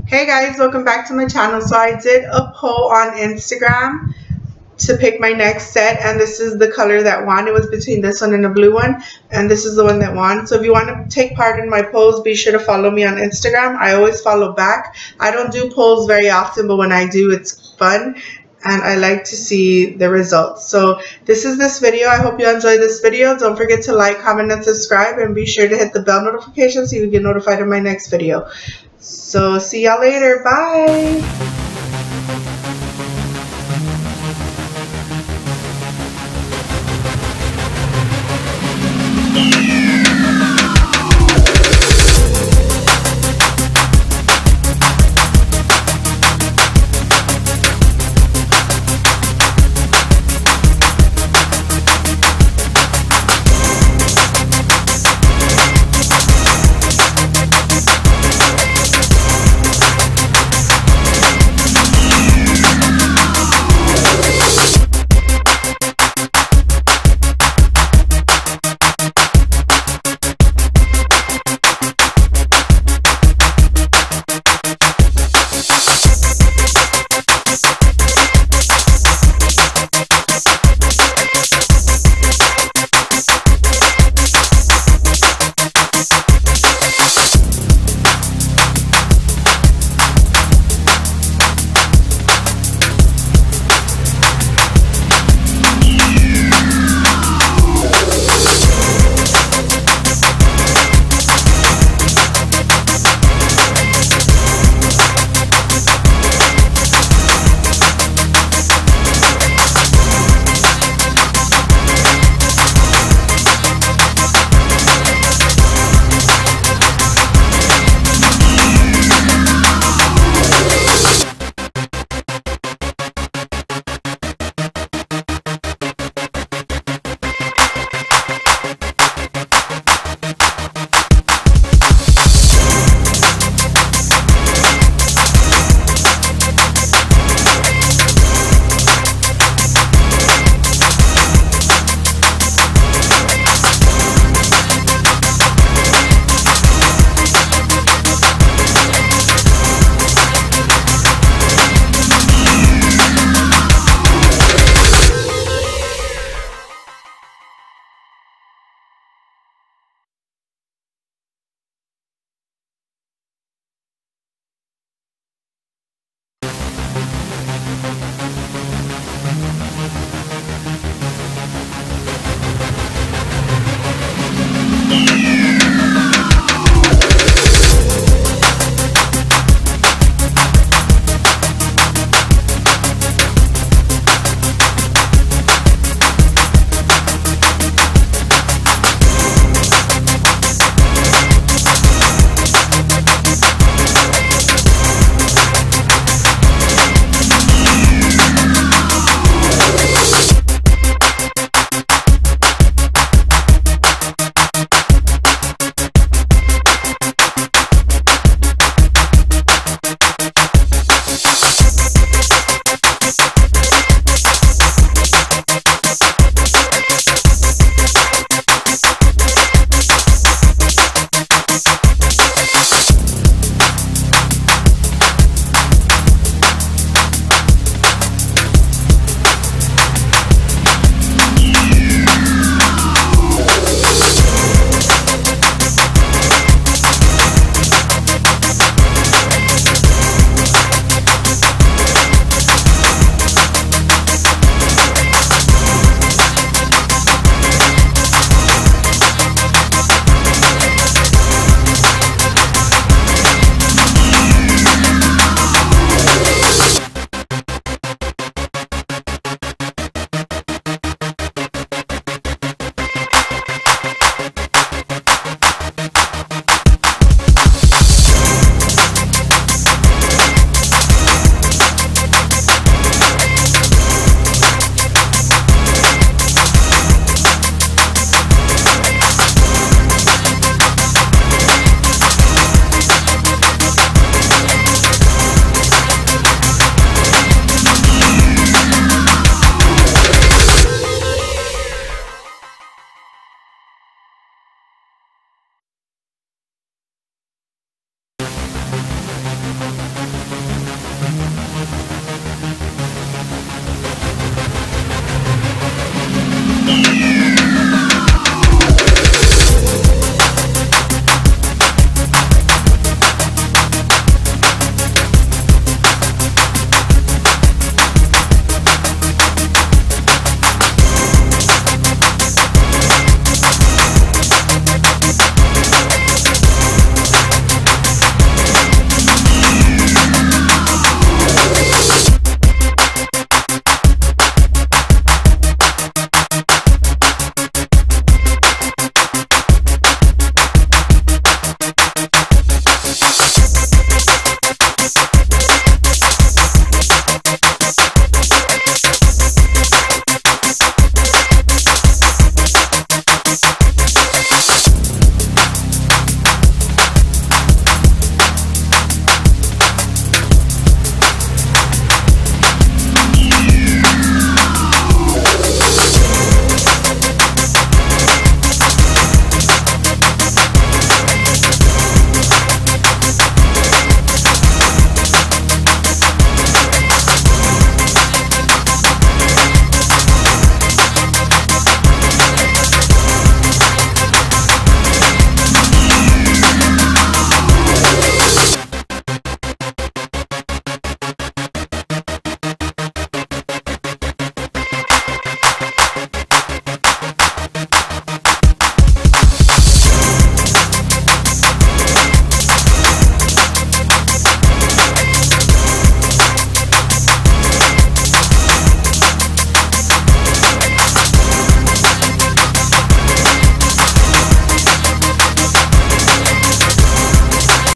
Hey guys, welcome back to my channel. So I did a poll on Instagram to pick my next set, and this is the color that won. It was between this one and the blue one, and this is the one that won. So if you want to take part in my polls, be sure to follow me on Instagram. I always follow back. I don't do polls very often, but when I do, it's fun and I like to see the results. So this is this video. I hope you enjoyed this video. Don't forget to like, comment, and subscribe, and be sure to hit the bell notification so you get notified of my next video. So see y'all later. Bye.